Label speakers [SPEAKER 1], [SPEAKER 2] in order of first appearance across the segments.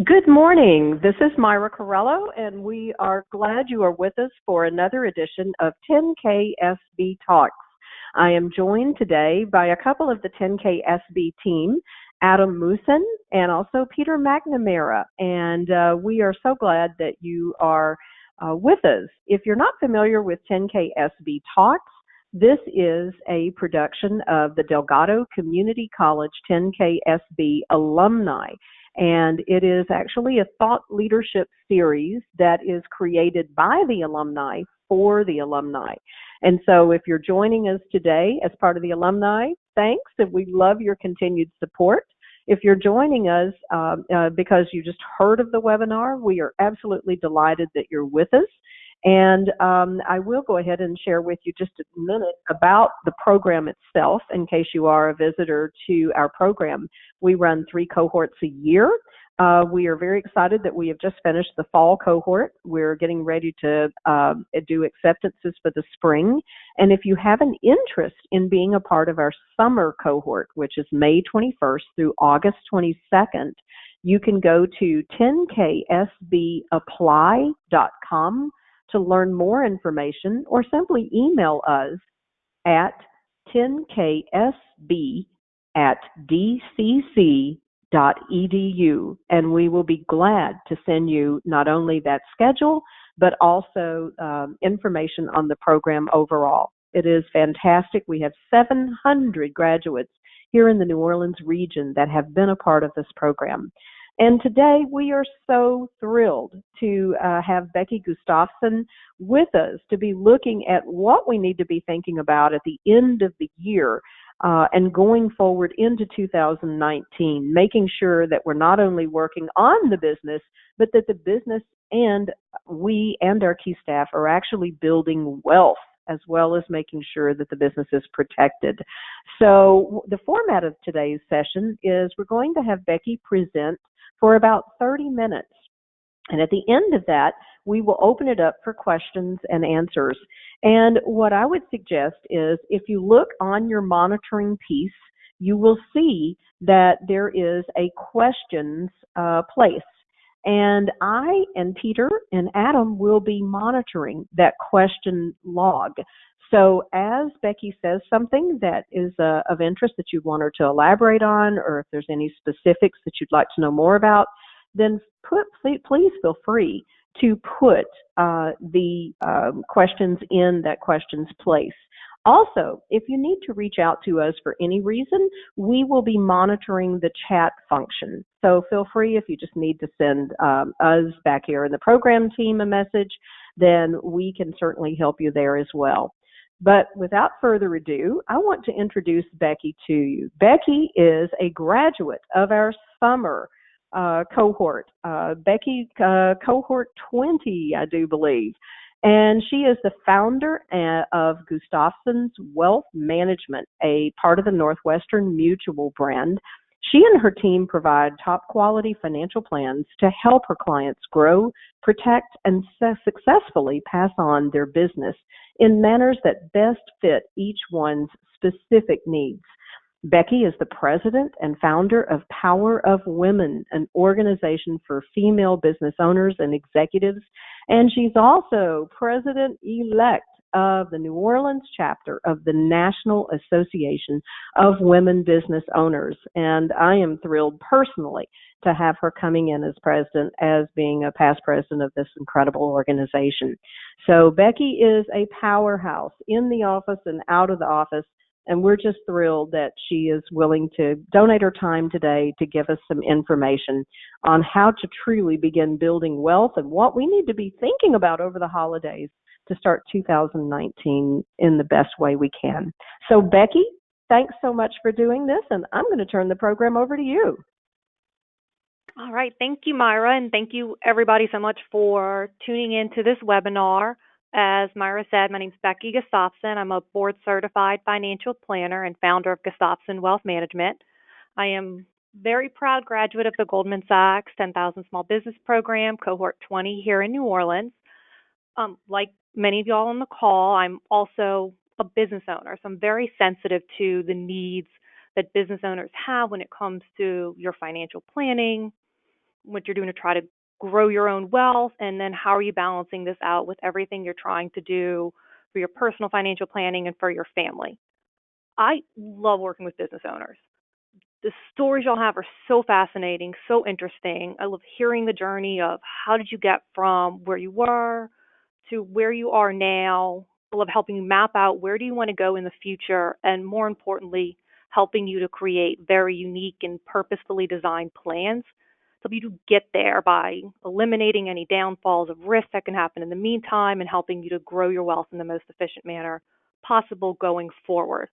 [SPEAKER 1] Good morning. This is Myra Corello, and we are glad you are with us for another edition of 10KSB Talks. I am joined today by a couple of the 10KSB team, Adam Moosen and also Peter McNamara, and we are so glad that you are with us. If you're not familiar with 10KSB Talks, this is a production of the Delgado Community College 10KSB alumni. And it is actually a thought leadership series that is created by the alumni for the alumni. And so if you're joining us today as part of the alumni, thanks, and we love your continued support. If you're joining us because you just heard of the webinar, we are absolutely delighted that you're with us. And I will go ahead and share with you just a minute about the program itself in case you are a visitor to our program. We run 3 cohorts a year. We are very excited that we have just finished the fall cohort. We're getting ready to do acceptances for the spring. And if you have an interest in being a part of our summer cohort, which is May 21st through August 22nd, you can go to 10ksbapply.com to learn more information, or simply email us at 10ksb@dcc.edu, and we will be glad to send you not only that schedule, but also information on the program overall. It is fantastic. We have 700 graduates here in the New Orleans region that have been a part of this program. And today we are so thrilled to have Becky Gustafson with us to be looking at what we need to be thinking about at the end of the year and going forward into 2019, making sure that we're not only working on the business, but that the business and we and our key staff are actually building wealth, as well as making sure that the business is protected. So the format of today's session is we're going to have Becky present for about 30 minutes. And at the end of that, we will open it up for questions and answers. And what I would suggest is if you look on your monitoring piece, you will see that there is a questions place. And I and Peter and Adam will be monitoring that question log. So as Becky says something that is of interest that you want her to elaborate on, or if there's any specifics that you'd like to know more about, then please feel free to put the questions in that questions place. Also, if you need to reach out to us for any reason, we will be monitoring the chat function. So feel free, if you just need to send us back here in the program team a message, then we can certainly help you there as well. But without further ado, I want to introduce Becky to you. Becky is a graduate of our summer cohort, Becky cohort 20, I do believe. And she is the founder of Gustafson's Wealth Management, a part of the Northwestern Mutual brand. She and her team provide top quality financial plans to help her clients grow, protect, and successfully pass on their business in manners that best fit each one's specific needs. Becky is the president and founder of Power of Women, an organization for female business owners and executives, and she's also president-elect of the New Orleans chapter of the National Association of Women Business Owners. And I am thrilled personally to have her coming in as president, as being a past president of this incredible organization. So Becky is a powerhouse in the office and out of the office. And we're just thrilled that she is willing to donate her time today to give us some information on how to truly begin building wealth and what we need to be thinking about over the holidays to start 2019 in the best way we can. So Becky, thanks so much for doing this, and I'm going to turn the program over to you.
[SPEAKER 2] All right. Thank you, Myra, and thank you everybody so much for tuning in to this webinar. As Myra said, my name is Becky Gustafson. I'm a board-certified financial planner and founder of Gustafson Wealth Management. I am very proud graduate of the Goldman Sachs 10,000 Small Business Program, Cohort 20 here in New Orleans. Like many of y'all on the call, I'm also a business owner, so I'm very sensitive to the needs that business owners have when it comes to your financial planning, what you're doing to try to grow your own wealth, and then how are you balancing this out with everything you're trying to do for your personal financial planning and for your family. I love working with business owners. The stories y'all have are so fascinating, so interesting. I love hearing the journey of how did you get from where you were to where you are now. I love helping you map out where do you want to go in the future, and more importantly, helping you to create very unique and purposefully designed plans to help you to get there by eliminating any downfalls of risk that can happen in the meantime and helping you to grow your wealth in the most efficient manner possible going forward.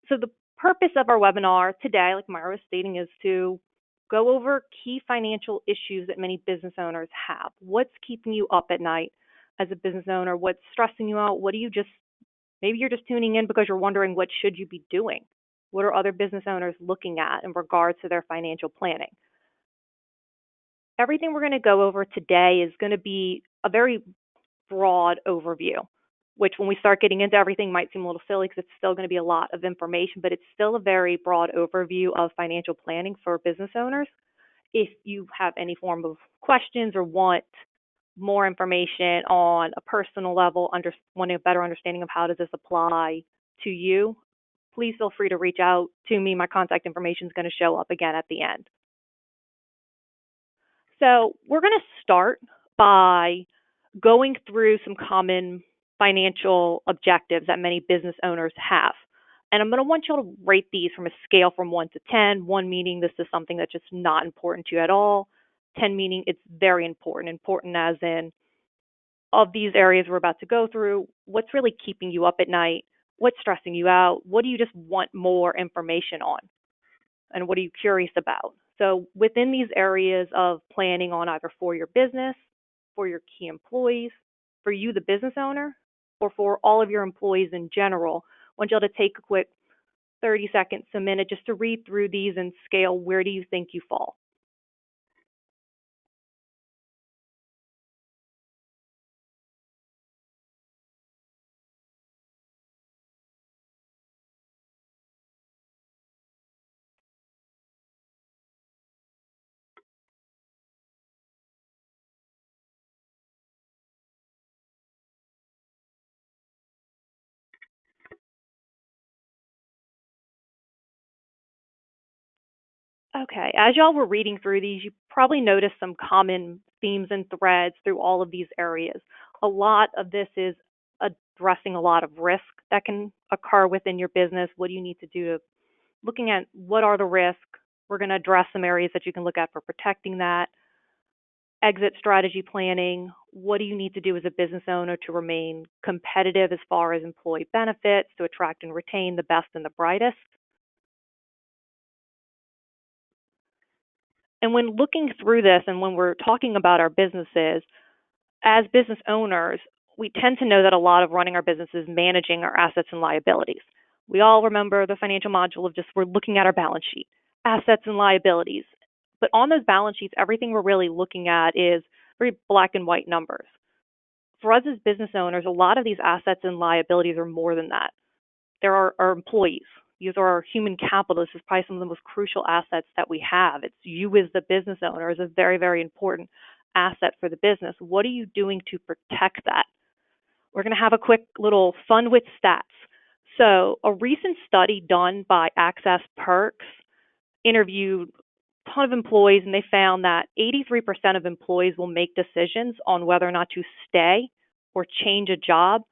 [SPEAKER 2] So the purpose of our webinar today, like Myra was stating, is to go over key financial issues that many business owners have. What's keeping you up at night as a business owner? What's stressing you out? What do you just, maybe you're just tuning in because you're wondering what should you be doing? What are other business owners looking at in regards to their financial planning? Everything we're going to go over today is going to be a very broad overview, which when we start getting into everything might seem a little silly because it's still going to be a lot of information, but it's still a very broad overview of financial planning for business owners. If you have any form of questions or want more information on a personal level, wanting a better understanding of how does this apply to you, please feel free to reach out to me. My contact information is going to show up again at the end. So we're going to start by going through some common financial objectives that many business owners have. And I'm going to want you to rate these from a scale from 1 to 10, 1 meaning this is something that's just not important to you at all, 10 meaning it's very important, important as in of these areas we're about to go through, what's really keeping you up at night, what's stressing you out, what do you just want more information on, and what are you curious about? So within these areas of planning on either for your business, for your key employees, for you, the business owner, or for all of your employees in general, I want you all to take a quick 30 seconds, a minute, just to read through these and scale where do you think you fall. Okay, as y'all were reading through these, you probably noticed some common themes and threads through all of these areas. A lot of this is addressing a lot of risk that can occur within your business. What do you need to do to looking at what are the risks? We're going to address some areas that you can look at for protecting that. Exit strategy planning. What do you need to do as a business owner to remain competitive as far as employee benefits, to attract and retain the best and the brightest? And when looking through this and when we're talking about our businesses, as business owners, we tend to know that a lot of running our business is managing our assets and liabilities. We all remember the financial module of just we're looking at our balance sheet, assets and liabilities. But on those balance sheets, everything we're really looking at is very black and white numbers. For us as business owners, a lot of these assets and liabilities are more than that. There are our employees. These are our human capital. This is probably some of the most crucial assets that we have. It's you as the business owner is a very, very important asset for the business. What are you doing to protect that? We're going to have a quick little fun with stats. So a recent study done by Access Perks interviewed a ton of employees, and they found that 83% of employees will make decisions on whether or not to stay or change a job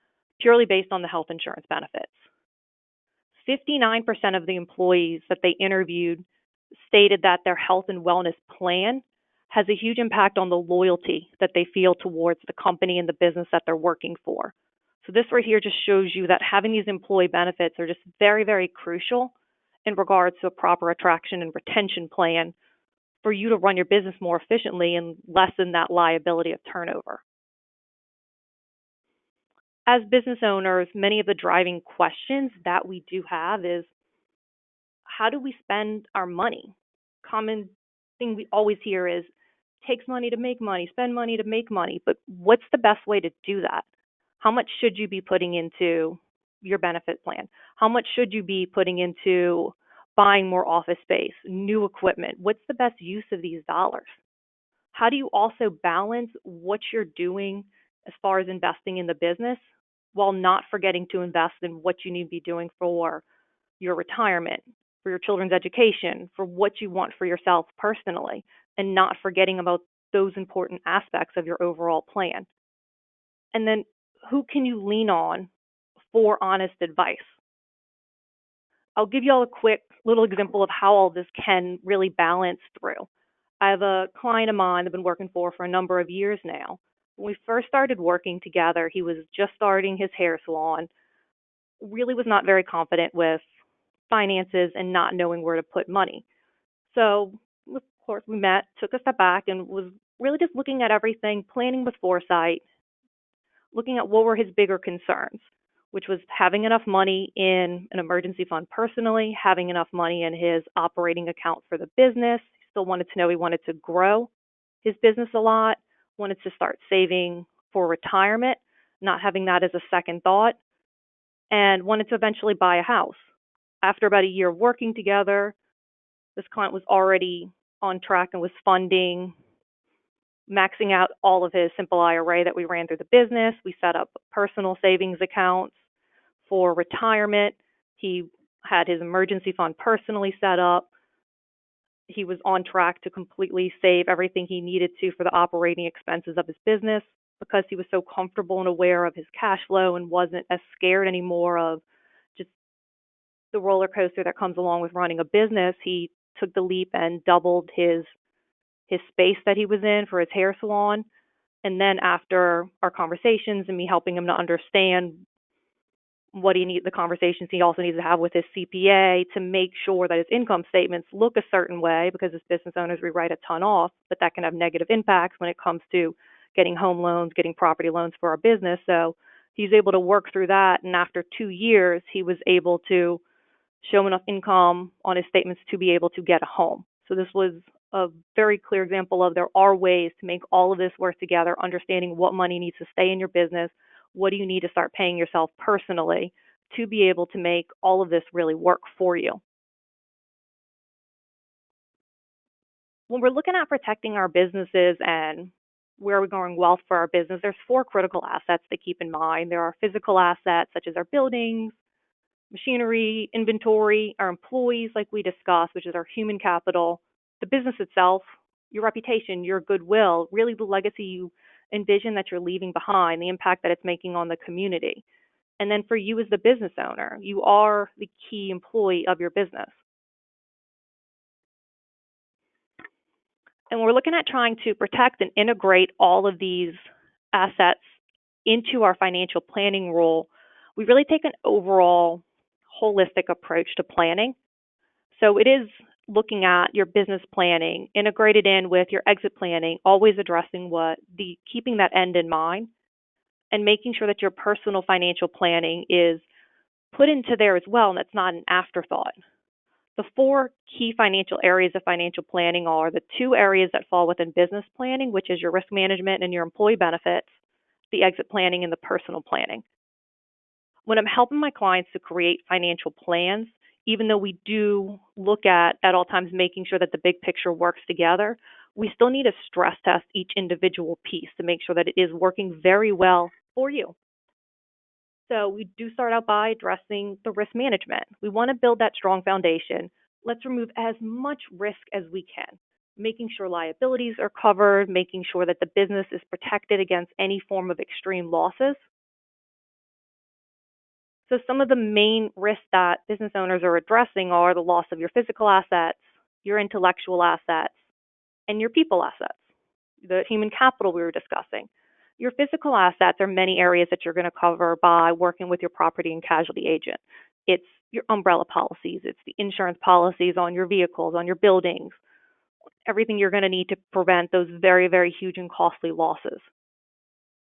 [SPEAKER 2] purely based on the health insurance benefits. 59% of the employees that they interviewed stated that their health and wellness plan has a huge impact on the loyalty that they feel towards the company and the business that they're working for. So this right here just shows you that having these employee benefits are just very, very crucial in regards to a proper attraction and retention plan for you to run your business more efficiently and lessen that liability of turnover. As business owners, many of the driving questions that we do have is, how do we spend our money? Common thing we always hear is, takes money to make money, spend money to make money, but what's the best way to do that? How much should you be putting into your benefit plan? How much should you be putting into buying more office space, new equipment. What's the best use of these dollars? How do you also balance what you're doing as far as investing in the business while not forgetting to invest in what you need to be doing for your retirement, for your children's education, for what you want for yourself personally, and not forgetting about those important aspects of your overall plan? And then who can you lean on for honest advice? I'll give you all a quick little example of how all this can really balance through. I have a client of mine I've been working for a number of years now. When we first started working together, he was just starting his hair salon, really was not very confident with finances and not knowing where to put money. So, of course, we met, took a step back, and was really just looking at everything, planning with foresight, looking at what were his bigger concerns, which was having enough money in an emergency fund personally, having enough money in his operating account for the business. He still wanted to know he wanted to grow his business a lot, wanted to start saving for retirement, not having that as a second thought, and wanted to eventually buy a house. After about a year of working together, this client was already on track and was funding, maxing out all of his simple IRA that we ran through the business. We set up personal savings accounts for retirement. He had his emergency fund personally set up. He was on track to completely save everything he needed to for the operating expenses of his business because he was so comfortable and aware of his cash flow and wasn't as scared anymore of just the roller coaster that comes along with running a business. He took the leap and doubled his space that he was in for his hair salon. And then after our conversations and me helping him to understand what the conversations he also needs to have with his CPA to make sure that his income statements look a certain way, because as business owners, we write a ton off, but that can have negative impacts when it comes to getting home loans, getting property loans for our business. So he's able to work through that. And after 2 years, he was able to show enough income on his statements to be able to get a home. So this was a very clear example of there are ways to make all of this work together, understanding what money needs to stay in your business, what do you need to start paying yourself personally to be able to make all of this really work for you. When we're looking at protecting our businesses and where we're growing wealth for our business, there's 4 critical assets to keep in mind. There are physical assets such as our buildings, machinery, inventory, our employees, like we discussed, which is our human capital, the business itself, your reputation, your goodwill, really the legacy you envision that you're leaving behind, the impact that it's making on the community. And then for you as the business owner, you are the key employee of your business. And we're looking at trying to protect and integrate all of these assets into our financial planning role. We really take an overall holistic approach to planning. So it is looking at your business planning, integrated in with your exit planning, always addressing keeping that end in mind, and making sure that your personal financial planning is put into there as well, and that's not an afterthought. The 4 key financial areas of financial planning are the 2 areas that fall within business planning, which is your risk management and your employee benefits, the exit planning and the personal planning. When I'm helping my clients to create financial plans, even though we do look at all times making sure that the big picture works together, we still need to stress test each individual piece to make sure that it is working very well for you. So we do start out by addressing the risk management. We want to build that strong foundation. Let's remove as much risk as we can, making sure liabilities are covered, making sure that the business is protected against any form of extreme losses. So some of the main risks that business owners are addressing are the loss of your physical assets, your intellectual assets, and your people assets, the human capital we were discussing. Your physical assets are many areas that you're going to cover by working with your property and casualty agent. It's your umbrella policies, it's the insurance policies on your vehicles, on your buildings, everything you're going to need to prevent those very, very huge and costly losses.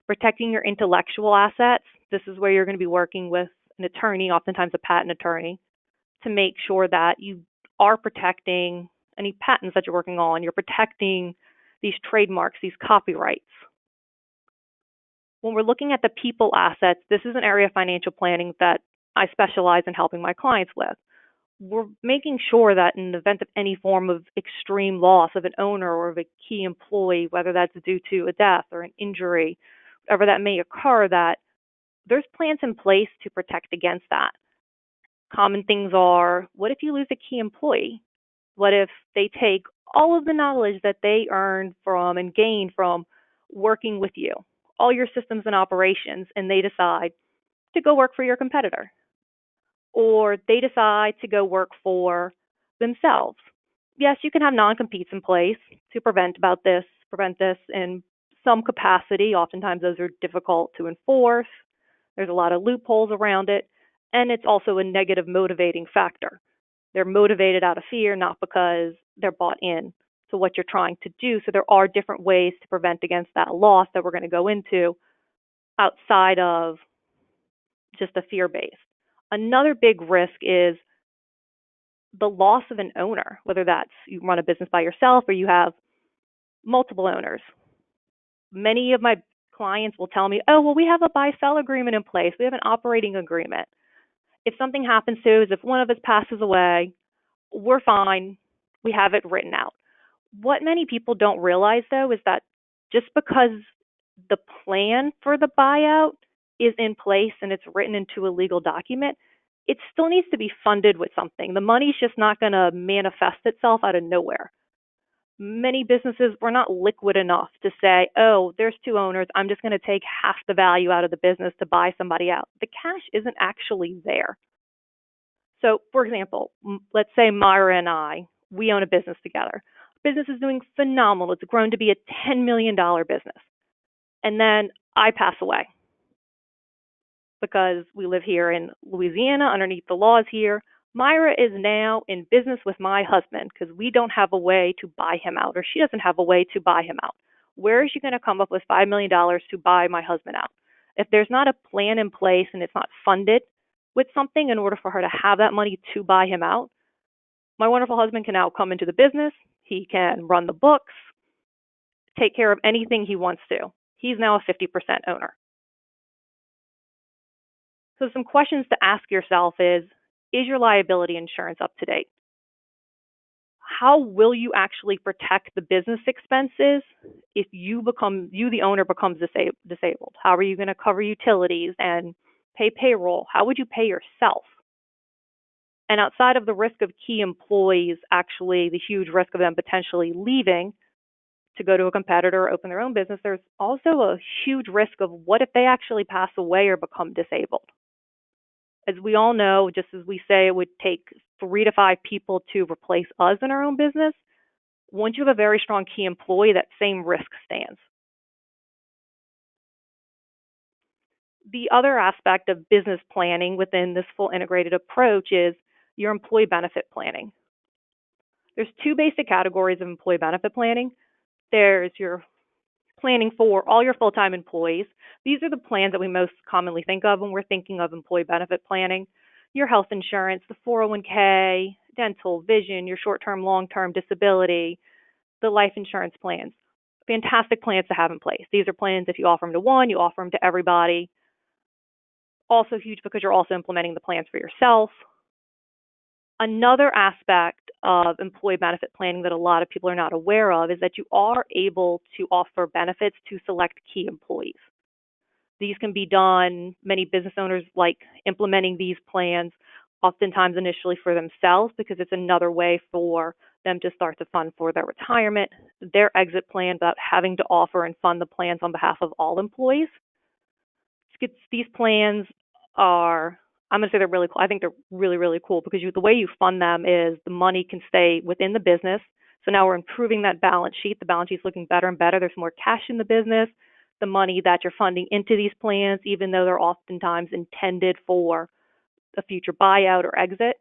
[SPEAKER 2] Protecting your intellectual assets, this is where you're going to be working with an attorney, oftentimes a patent attorney, to make sure that you are protecting any patents that you're working on, you're protecting these trademarks, these copyrights. When we're looking at the people assets, this is an area of financial planning that I specialize in helping my clients with. we're making sure that in the event of any form of extreme loss of an owner or of a key employee, whether that's due to a death or an injury, whatever that may occur, that there's plans in place to protect against that. Common things are, what if you lose a key employee? What if they take all of the knowledge that they earned from and gained from working with you, all your systems and operations, and they decide to go work for your competitor? Or they decide to go work for themselves. Yes, you can have non-competes in place to prevent this in some capacity. Oftentimes those are difficult to enforce. There's a lot of loopholes around it, and it's also a negative motivating factor. They're motivated out of fear, not because they're bought in to what you're trying to do. So there are different ways to prevent against that loss that we're going to go into outside of just a fear base. Another big risk is the loss of an owner, whether that's you run a business by yourself or you have multiple owners. Many of my clients will tell me, oh, well, we have a buy-sell agreement in place. We have an operating agreement. If something happens to us, if one of us passes away, we're fine. We have it written out. What many people don't realize, though, is that just because the plan for the buyout is in place and it's written into a legal document, it still needs to be funded with something. The money's just not going to manifest itself out of nowhere. Many businesses were not liquid enough to say, oh, there's two owners, I'm just going to take half the value out of the business to buy somebody out. The cash isn't actually there. So, for example, let's say Myra and I, we own a business together. Business is doing phenomenal. It's grown to be a $10 million business. And then I pass away because we live here in Louisiana underneath the laws here. Myra is now in business with my husband because we don't have a way to buy him out, or she doesn't have a way to buy him out. Where is she going to come up with $5 million to buy my husband out? If there's not a plan in place and it's not funded with something in order for her to have that money to buy him out, my wonderful husband can now come into the business. He can run the books, take care of anything he wants to. He's now a 50% owner. So some questions to ask yourself is your liability insurance up to date? How will you actually protect the business expenses if you, the owner, becomes disabled? How are you going to cover utilities and pay payroll? How would you pay yourself? And outside of the risk of key employees, actually the huge risk of them potentially leaving to go to a competitor or open their own business, there's also a huge risk of what if they actually pass away or become disabled. As we all know, just as we say it would take 3 to 5 people to replace us in our own business, once you have a very strong key employee, that same risk stands. The other aspect of business planning within this full integrated approach is your employee benefit planning. There's 2 basic categories of employee benefit planning. There's your planning for all your full-time employees. These are the plans that we most commonly think of when we're thinking of employee benefit planning. Your health insurance, the 401k, dental, vision, your short-term, long-term disability, the life insurance plans. Fantastic plans to have in place. These are plans, if you offer them to one, you offer them to everybody. Also huge because you're also implementing the plans for yourself. Another aspect of employee benefit planning that a lot of people are not aware of is that you are able to offer benefits to select key employees. These can be done, many business owners like implementing these plans oftentimes initially for themselves because it's another way for them to start to fund for their retirement, their exit plan, without having to offer and fund the plans on behalf of all employees. These plans are, I'm going to say they're really cool. I think they're really, really cool because the way you fund them is the money can stay within the business. So now we're improving that balance sheet. The balance sheet's looking better and better. There's more cash in the business. The money that you're funding into these plans, even though they're oftentimes intended for a future buyout or exit.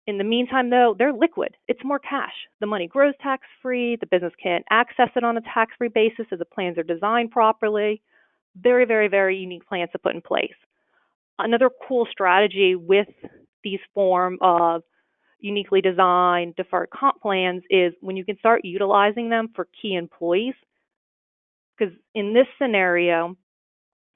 [SPEAKER 2] In the meantime, though, they're liquid. It's more cash. The money grows tax-free. The business can access it on a tax-free basis if the plans are designed properly. Very, very, very unique plans to put in place. Another cool strategy with these form of uniquely designed deferred comp plans is when you can start utilizing them for key employees. Because in this scenario,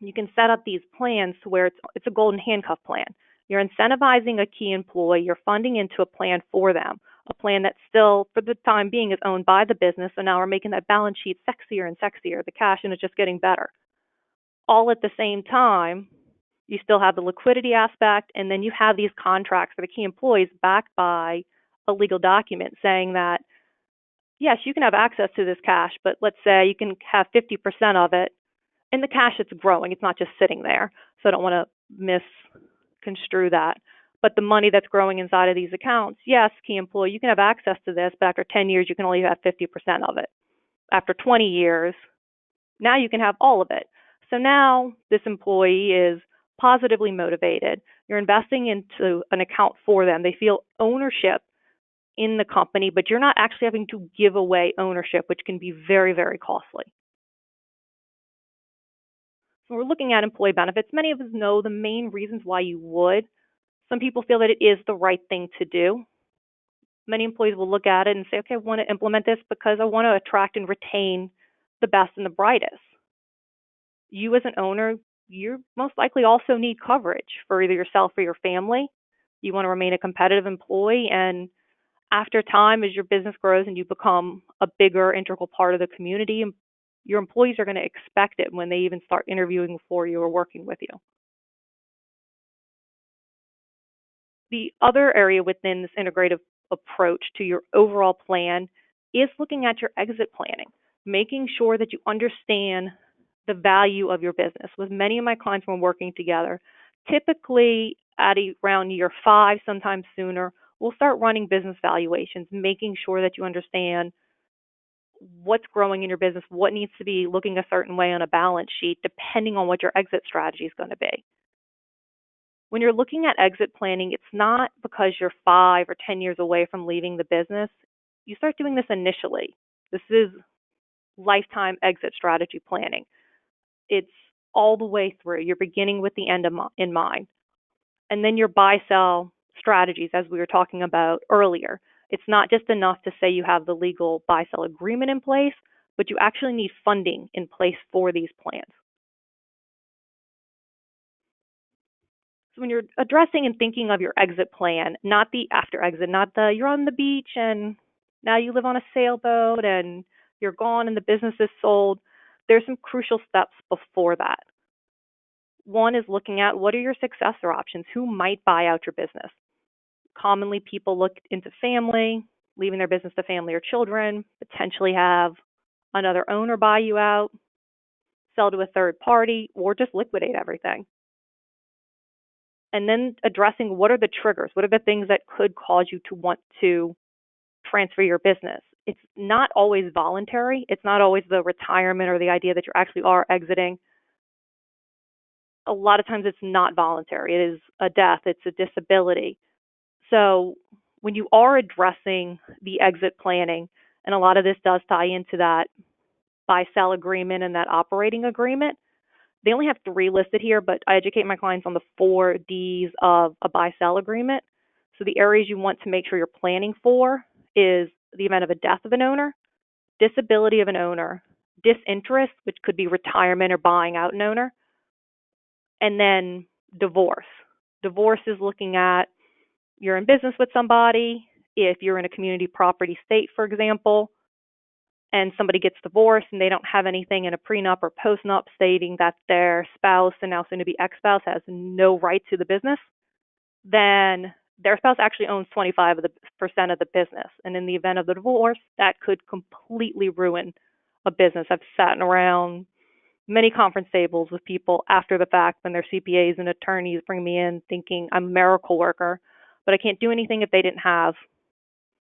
[SPEAKER 2] you can set up these plans to where it's a golden handcuff plan. You're incentivizing a key employee. You're funding into a plan for them, a plan that still, for the time being, is owned by the business. So now we're making that balance sheet sexier and sexier, the cash, and it's just getting better. All at the same time, you still have the liquidity aspect, and then you have these contracts for the key employees backed by a legal document saying that, yes, you can have access to this cash, but let's say you can have 50% of it, and the cash it's growing. It's not just sitting there. So I don't want to misconstrue that. But the money that's growing inside of these accounts, yes, key employee, you can have access to this, but after 10 years, you can only have 50% of it. After 20 years, now you can have all of it. So now this employee is positively motivated. You're investing into an account for them. They feel ownership in the company, but you're not actually having to give away ownership, which can be very, very costly. When we're looking at employee benefits, many of us know the main reasons why you would. Some people feel that it is the right thing to do. Many employees will look at it and say, okay, I want to implement this because I want to attract and retain the best and the brightest. You as an owner, you most likely also need coverage for either yourself or your family. You want to remain a competitive employee, and after time, as your business grows and you become a bigger integral part of the community, your employees are going to expect it when they even start interviewing for you or working with you. The other area within this integrative approach to your overall plan is looking at your exit planning, making sure that you understand the value of your business. With many of my clients when we're working together, typically at around year 5, sometimes sooner, we'll start running business valuations, making sure that you understand what's growing in your business, what needs to be looking a certain way on a balance sheet, depending on what your exit strategy is going to be. When you're looking at exit planning, it's not because you're 5 or 10 years away from leaving the business. You start doing this initially. This is lifetime exit strategy planning. It's all the way through. You're beginning with the end in mind. And then your buy-sell strategies, as we were talking about earlier. It's not just enough to say you have the legal buy-sell agreement in place, but you actually need funding in place for these plans. So when you're addressing and thinking of your exit plan, not the after exit, not the you're on the beach and now you live on a sailboat and you're gone and the business is sold, there's some crucial steps before that. One is looking at what are your successor options? Who might buy out your business? Commonly, people look into family, leaving their business to family or children, potentially have another owner buy you out, sell to a third party, or just liquidate everything. And then addressing what are the triggers? What are the things that could cause you to want to transfer your business? It's not always voluntary. It's not always the retirement or the idea that you actually are exiting. A lot of times it's not voluntary. It is a death. It's a disability. So when you are addressing the exit planning, and a lot of this does tie into that buy-sell agreement and that operating agreement, they only have 3 listed here, but I educate my clients on the 4 Ds of a buy-sell agreement. So the areas you want to make sure you're planning for is the event of a death of an owner, disability of an owner, disinterest, which could be retirement or buying out an owner, and then divorce. Divorce is looking at you're in business with somebody, if you're in a community property state, for example, and somebody gets divorced and they don't have anything in a prenup or postnup stating that their spouse and now soon to be ex-spouse has no right to the business, then their spouse actually owns 25% of the business. And in the event of the divorce, that could completely ruin a business. I've sat around many conference tables with people after the fact when their CPAs and attorneys bring me in thinking I'm a miracle worker, but I can't do anything if they didn't have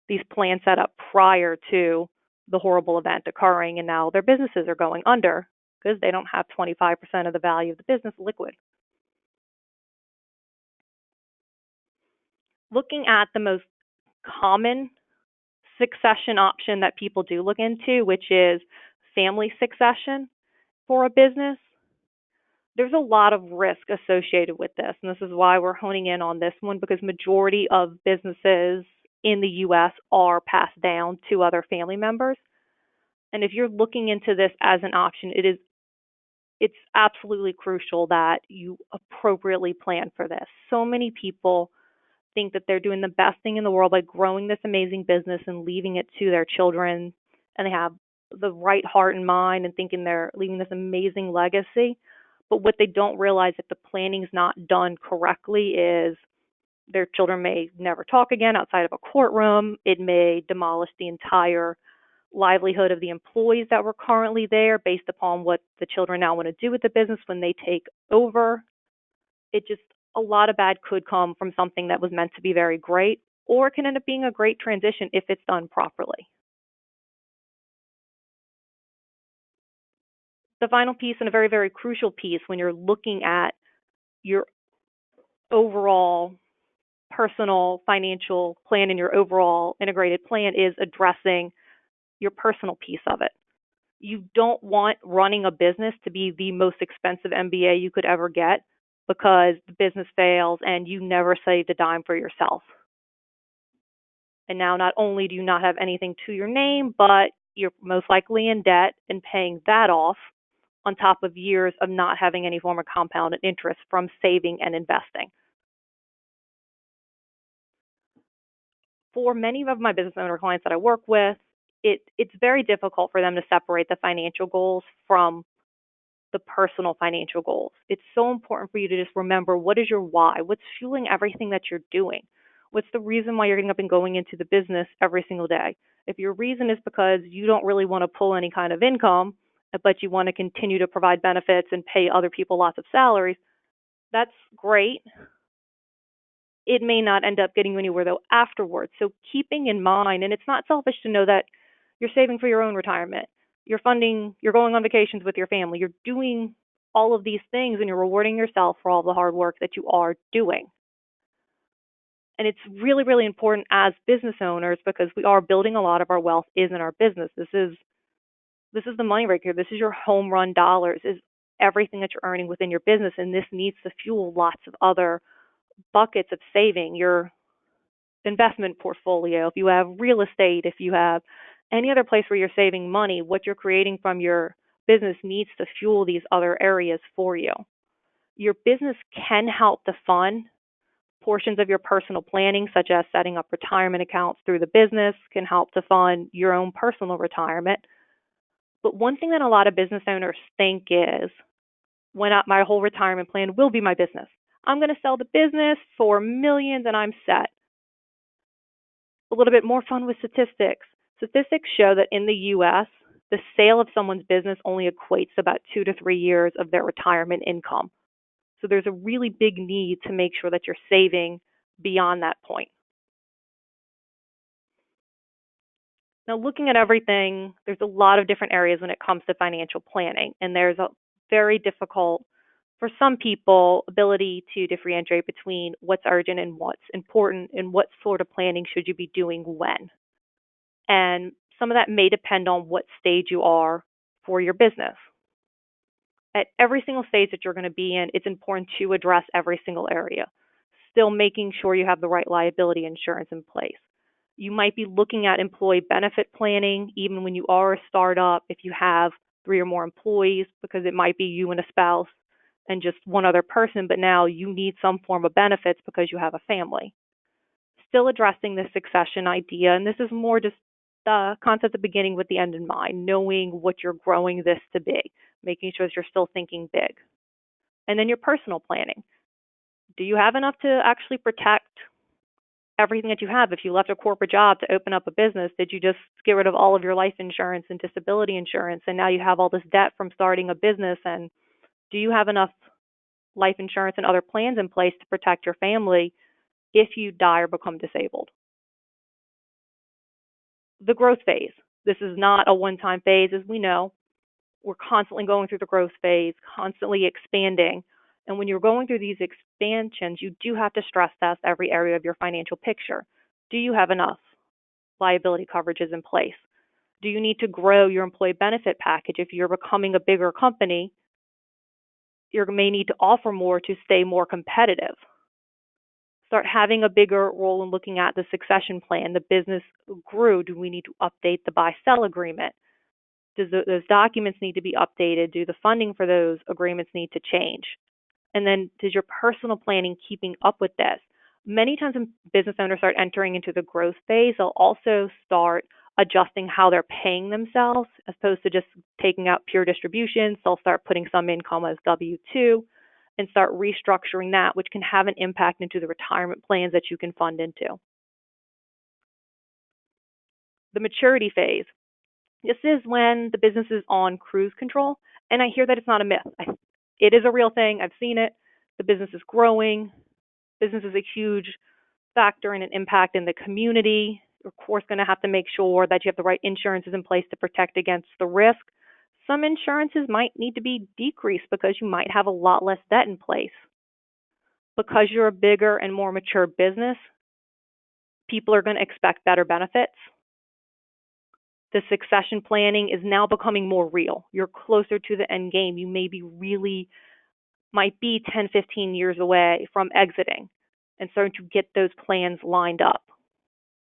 [SPEAKER 2] these plans set up prior to the horrible event occurring, and now their businesses are going under because they don't have 25% of the value of the business liquid. Looking at the most common succession option that people do look into, which is family succession for a business, there's a lot of risk associated with this, and this is why we're honing in on this one, because majority of businesses in the U.S. are passed down to other family members. And if you're looking into this as an option, it is It's absolutely crucial that you appropriately plan for this. So many people think that they're doing the best thing in the world by growing this amazing business and leaving it to their children, and they have the right heart and mind and thinking they're leaving this amazing legacy. But what they don't realize, if the planning's not done correctly, is their children may never talk again outside of a courtroom. It may demolish the entire livelihood of the employees that were currently there based upon what the children now want to do with the business when they take over. It just, a lot of bad could come from something that was meant to be very great, or it can end up being a great transition if it's done properly. The final piece, and a very, very crucial piece when you're looking at your overall personal financial plan and your overall integrated plan, is addressing your personal piece of it. You don't want running a business to be the most expensive MBA you could ever get because the business fails and you never saved a dime for yourself. And now not only do you not have anything to your name, but you're most likely in debt and paying that off on top of years of not having any form of compounded interest from saving and investing. For many of my business owner clients that I work with, it's very difficult for them to separate the financial goals from the personal financial goals. It's so important for you to just remember, what is your why? What's fueling everything that you're doing? What's the reason why you're getting up and going into the business every single day? If your reason is because you don't really want to pull any kind of income, but you want to continue to provide benefits and pay other people lots of salaries, that's great. It may not end up getting you anywhere though afterwards. So keeping in mind, and it's not selfish to know that you're saving for your own retirement, you're funding, you're going on vacations with your family, you're doing all of these things and you're rewarding yourself for all the hard work that you are doing. And it's really, really important as business owners, because we are building a lot of our wealth is in our business. This is the money right here. This is your home run dollars, is everything that you're earning within your business, and this needs to fuel lots of other buckets of saving, your investment portfolio, if you have real estate, if you have any other place where you're saving money, what you're creating from your business needs to fuel these other areas for you. Your business can help to fund portions of your personal planning, such as setting up retirement accounts through the business, can help to fund your own personal retirement. But one thing that a lot of business owners think is, my whole retirement plan will be my business. I'm going to sell the business for millions and I'm set. A little bit more fun with statistics. Statistics show that in the U.S., the sale of someone's business only equates to about 2 to 3 years of their retirement income. So there's a really big need to make sure that you're saving beyond that point. Now, looking at everything, there's a lot of different areas when it comes to financial planning, and there's a very difficult, for some people, ability to differentiate between what's urgent and what's important, and what sort of planning should you be doing when. And some of that may depend on what stage you are for your business. At every single stage that you're going to be in, it's important to address every single area, still making sure you have the right liability insurance in place. You might be looking at employee benefit planning, even when you are a startup, if you have 3 or more employees, because it might be you and a spouse and just one other person, but now you need some form of benefits because you have a family. Still addressing the succession idea, and this is more just the concept of beginning with the end in mind, knowing what you're growing this to be, making sure that you're still thinking big. And then your personal planning. Do you have enough to actually protect everything that you have? If you left a corporate job to open up a business, did you just get rid of all of your life insurance and disability insurance, and now you have all this debt from starting a business? And do you have enough life insurance and other plans in place to protect your family if you die or become disabled? The growth phase. This is not a one-time phase, as we know. We're constantly going through the growth phase, constantly expanding. And when you're going through these expansions, you do have to stress test every area of your financial picture. Do you have enough liability coverages in place? Do you need to grow your employee benefit package? If you're becoming a bigger company, you may need to offer more to stay more competitive. Start having a bigger role in looking at the succession plan. The business grew. Do we need to update the buy-sell agreement? those documents need to be updated? Do the funding for those agreements need to change? And then does your personal planning keeping up with this? Many times when business owners start entering into the growth phase, they'll also start adjusting how they're paying themselves as opposed to just taking out pure distributions. They'll start putting some income as W-2 and start restructuring that, which can have an impact into the retirement plans that you can fund into. The maturity phase. This is when the business is on cruise control, and I hear that it's not a myth. It is a real thing. I've seen it. The business is growing. Business is a huge factor and an impact in the community. You're, of course, going to have to make sure that you have the right insurances in place to protect against the risk. Some insurances might need to be decreased because you might have a lot less debt in place. Because you're a bigger and more mature business, people are going to expect better benefits. The succession planning is now becoming more real. You're closer to the end game. You might be 10, 15 years away from exiting and starting to get those plans lined up.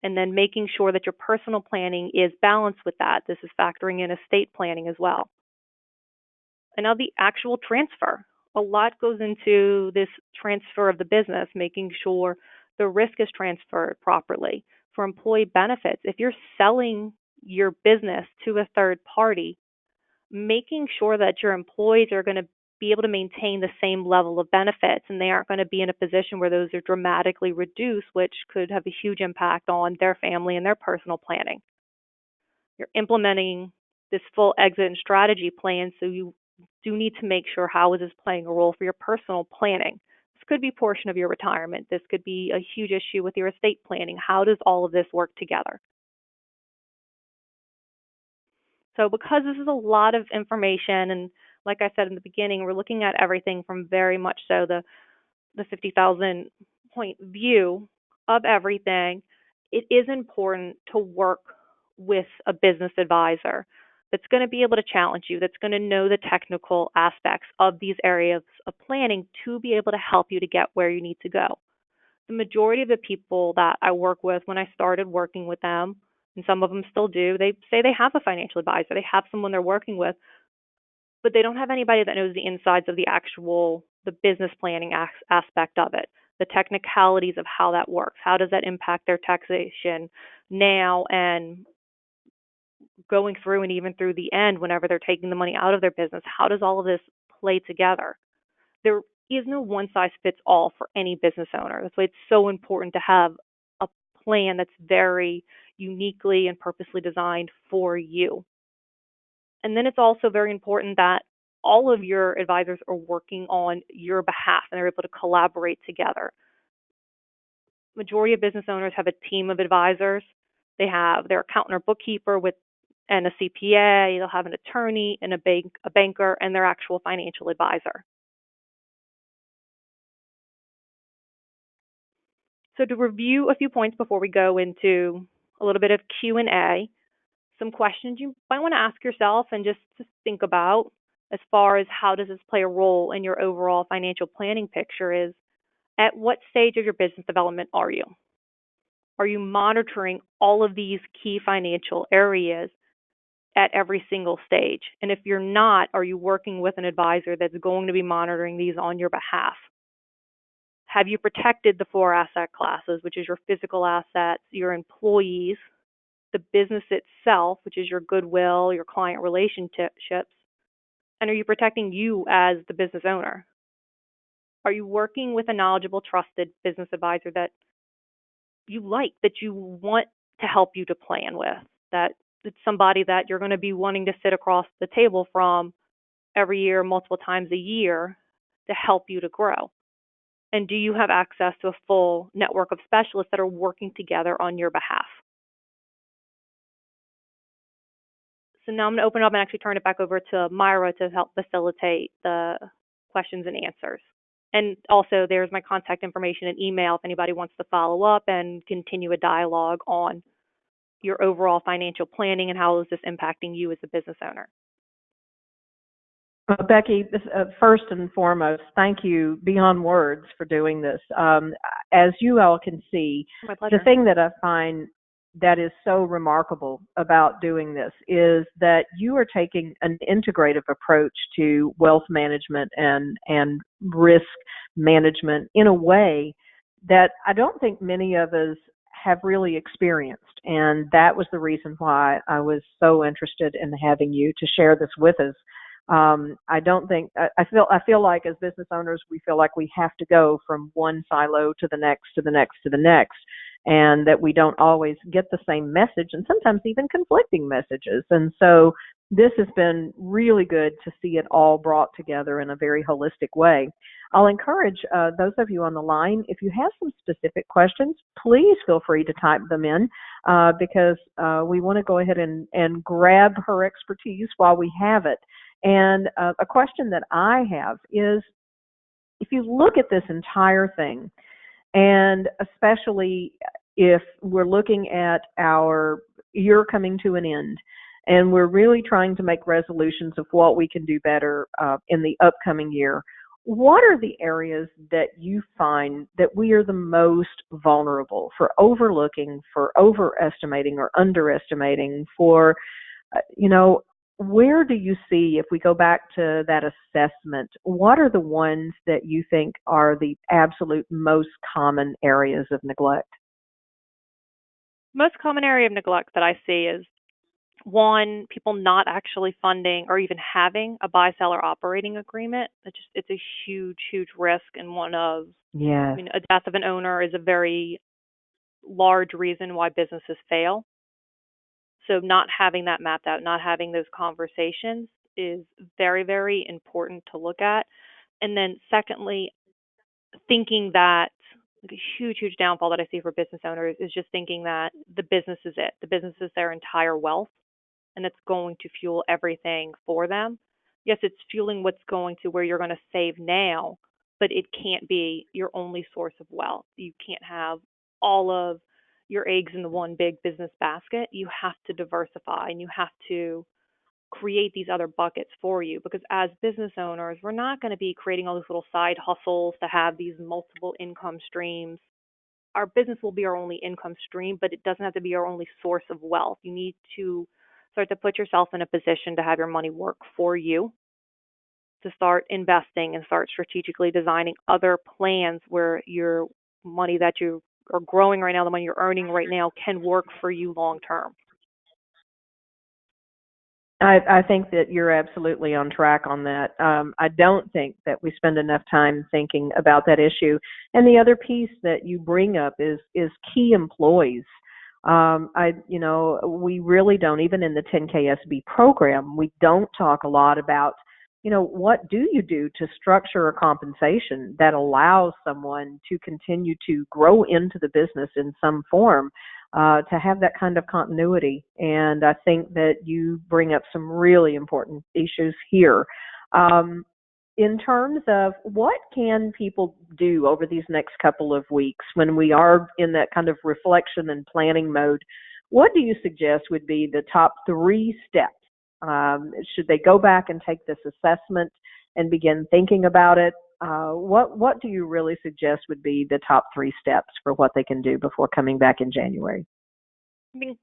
[SPEAKER 2] And then making sure that your personal planning is balanced with that. This is factoring in estate planning as well. And now the actual transfer. A lot goes into this transfer of the business, making sure the risk is transferred properly. For employee benefits, if you're selling your business to a third party, making sure that your employees are going to be able to maintain the same level of benefits and they aren't going to be in a position where those are dramatically reduced, which could have a huge impact on their family and their personal planning. You're implementing this full exit and strategy plan, so you do need to make sure how is this playing a role for your personal planning. This could be a portion of your retirement. This could be a huge issue with your estate planning. How does all of this work together? So because this is a lot of information, and like I said in the beginning, we're looking at everything from very much so the 50,000 point view of everything, it is important to work with a business advisor that's going to be able to challenge you, that's going to know the technical aspects of these areas of planning to be able to help you to get where you need to go. The majority of the people that I work with, when I started working with them, and some of them still do, they say they have a financial advisor, they have someone they're working with, but they don't have anybody that knows the insides of the business planning aspect of it, the technicalities of how that works. How does that impact their taxation now and going through and even through the end whenever they're taking the money out of their business? How does all of this play together? There is no one size fits all for any business owner. That's why it's so important to have a plan that's very uniquely and purposely designed for you. And then it's also very important that all of your advisors are working on your behalf and they're able to collaborate together. Majority of business owners have a team of advisors. They have their accountant or bookkeeper and a CPA. They'll have an attorney and a banker and their actual financial advisor. So to review a few points before we go into a little bit of Q&A, some questions you might want to ask yourself and just to think about as far as how does this play a role in your overall financial planning picture is, at what stage of your business development are you? Are you monitoring all of these key financial areas at every single stage? And if you're not, are you working with an advisor that's going to be monitoring these on your behalf? Have you protected the 4 asset classes, which is your physical assets, your employees, the business itself, which is your goodwill, your client relationships, and are you protecting you as the business owner? Are you working with a knowledgeable, trusted business advisor that you like, that you want to help you to plan with, that it's somebody that you're going to be wanting to sit across the table from every year, multiple times a year to help you to grow? And do you have access to a full network of specialists that are working together on your behalf? So now I'm going to open it up and actually turn it back over to Myra to help facilitate the questions and answers. And also there's my contact information and email if anybody wants to follow up and continue a dialogue on your overall financial planning and how is this impacting you as a business owner.
[SPEAKER 1] Well, Becky, first and foremost, thank you beyond words for doing this. As you all can see,
[SPEAKER 2] My pleasure.
[SPEAKER 1] the thing that I find that is so remarkable about doing this is that you are taking an integrative approach to wealth management and risk management in a way that I don't think many of us have really experienced. And that was the reason why I was so interested in having you to share this with us. I don't think I feel like as business owners we feel like we have to go from one silo to the next to the next to the next, and that we don't always get the same message, and sometimes even conflicting messages. And so this has been really good to see it all brought together in a very holistic way. I'll encourage those of you on the line, if you have some specific questions, please feel free to type them in because we want to go ahead and grab her expertise while we have it. And a question that I have is, if you look at this entire thing, and especially if we're looking at our year coming to an end, and we're really trying to make resolutions of what we can do better in the upcoming year, what are the areas that you find that we are the most vulnerable for overlooking, for overestimating or underestimating, for you know, where do you see, if we go back to that assessment, what are the ones that you think are the absolute most common areas of neglect?
[SPEAKER 2] Most common area of neglect that I see is one, people not actually funding or even having a buy-seller operating agreement. It's a huge, huge risk, and one of, I
[SPEAKER 1] Yes.
[SPEAKER 2] mean, a death of an owner is a very large reason why businesses fail. So not having that mapped out, not having those conversations is very, very important to look at. And then secondly, thinking that, like, a huge, huge downfall that I see for business owners is just thinking that the business is it. The business is their entire wealth and it's going to fuel everything for them. Yes, it's fueling what's going to where you're going to save now, but it can't be your only source of wealth. You can't have all of your eggs in the one big business basket. You have to diversify and you have to create these other buckets for you, because as business owners, we're not going to be creating all these little side hustles to have these multiple income streams. Our business will be our only income stream, but it doesn't have to be our only source of wealth. You need to start to put yourself in a position to have your money work for you, to start investing and start strategically designing other plans where your money that you are growing right now, the money you're earning right now, can work for you long term.
[SPEAKER 1] I think that you're absolutely on track on that. I don't think that we spend enough time thinking about that issue. And the other piece that you bring up is key employees. We really don't, even in the 10KSB program, we don't talk a lot about, what do you do to structure a compensation that allows someone to continue to grow into the business in some form, to have that kind of continuity. And I think that you bring up some really important issues here. Um, in terms of what can people do over these next couple of weeks when we are in that kind of reflection and planning mode, what do you suggest would be the top three steps? Should they go back and take this assessment and begin thinking about it? What do you really suggest would be the top three steps for what they can do before coming back in January?
[SPEAKER 2] I think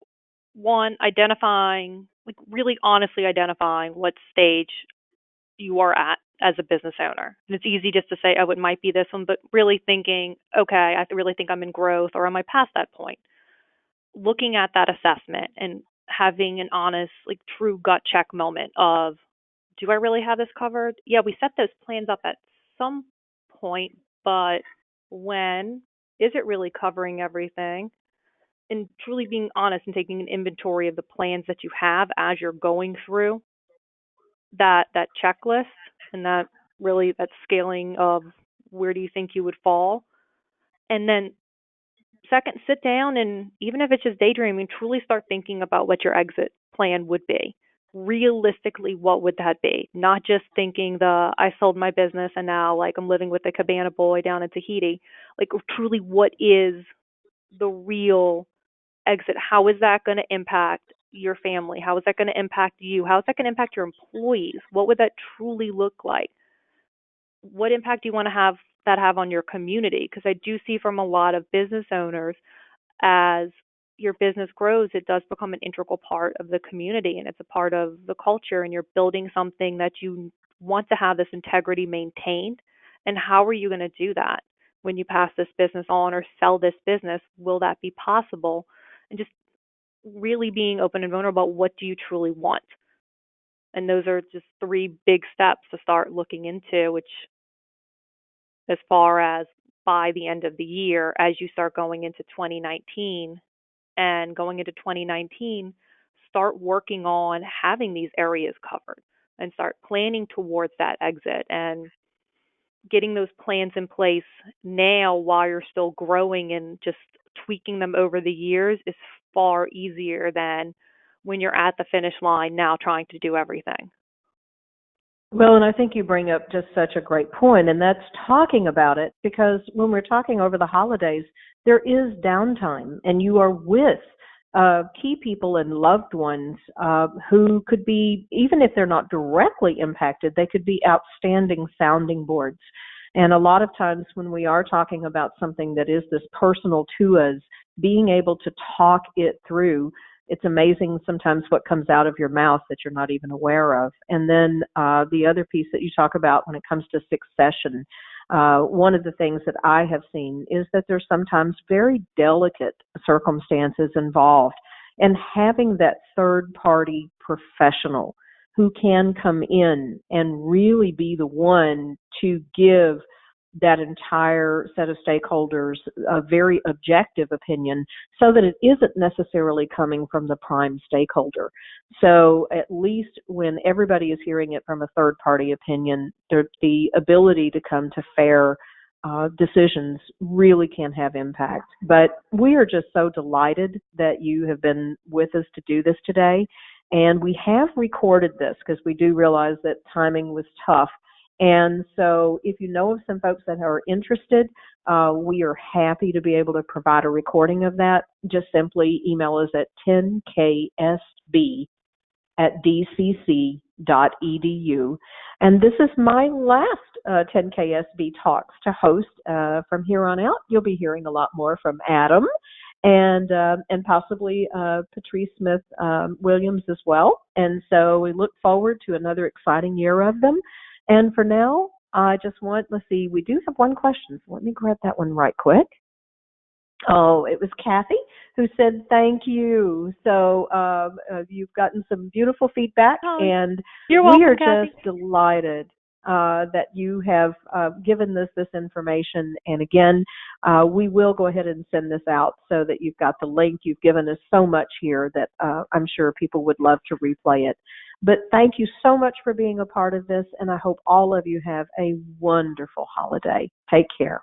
[SPEAKER 2] one, identifying, like really honestly identifying what stage you are at as a business owner. And it's easy just to say, oh, it might be this one, but really thinking, okay, I really think I'm in growth, or am I past that point? Looking at that assessment and having an honest, like true gut check moment of, do I really have this covered? Yeah, we set those plans up at some point, but when is it really covering everything? And truly being honest and taking an inventory of the plans that you have as you're going through that checklist, and that really that scaling of where do you think you would fall. And then second, sit down and, even if it's just daydreaming, truly start thinking about what your exit plan would be. Realistically, what would that be? Not just thinking the I sold my business and now like I'm living with a cabana boy down in Tahiti. Like truly, what is the real exit? How is that going to impact your family? How is that going to impact you? How is that going to impact your employees? What would that truly look like? What impact do you want to have on your community? Because I do see from a lot of business owners, as your business grows, it does become an integral part of the community and it's a part of the culture, and you're building something that you want to have this integrity maintained. And how are you going to do that when you pass this business on or sell this business? Will that be possible? And just really being open and vulnerable about what do you truly want. And those are just three big steps to start looking into, which, as far as by the end of the year, as you start going into 2019 and going into 2019, start working on having these areas covered and start planning towards that exit and getting those plans in place now while you're still growing, and just tweaking them over the years is far easier than when you're at the finish line now trying to do everything.
[SPEAKER 1] Well, and I think you bring up just such a great point, and that's talking about it, because when we're talking over the holidays, there is downtime, and you are with key people and loved ones who could be, even if they're not directly impacted, they could be outstanding sounding boards. And a lot of times when we are talking about something that is this personal to us, being able to talk it through, it's amazing sometimes what comes out of your mouth that you're not even aware of. And then the other piece that you talk about when it comes to succession, one of the things that I have seen is that there's sometimes very delicate circumstances involved, and having that third party professional who can come in and really be the one to give that entire set of stakeholders a very objective opinion, so that it isn't necessarily coming from the prime stakeholder. So at least when everybody is hearing it from a third party opinion, the ability to come to fair decisions really can have impact. But we are just so delighted that you have been with us to do this today. And we have recorded this because we do realize that timing was tough. And so if you know of some folks that are interested, we are happy to be able to provide a recording of that. Just simply email us at 10ksb@dcc.edu. And this is my last 10KSB Talks to host. From here on out, you'll be hearing a lot more from Adam and possibly Patrice Smith Williams as well. And so we look forward to another exciting year of them. And for now, I just want, let's see, we do have one question, so let me grab that one right quick. Oh, it was Kathy who said thank you. So you've gotten some beautiful feedback, and
[SPEAKER 2] You're welcome,
[SPEAKER 1] we are
[SPEAKER 2] Kathy.
[SPEAKER 1] just delighted that you have given us this information. And again, we will go ahead and send this out so that you've got the link. You've given us so much here that I'm sure people would love to replay it. But thank you so much for being a part of this, and I hope all of you have a wonderful holiday. Take care.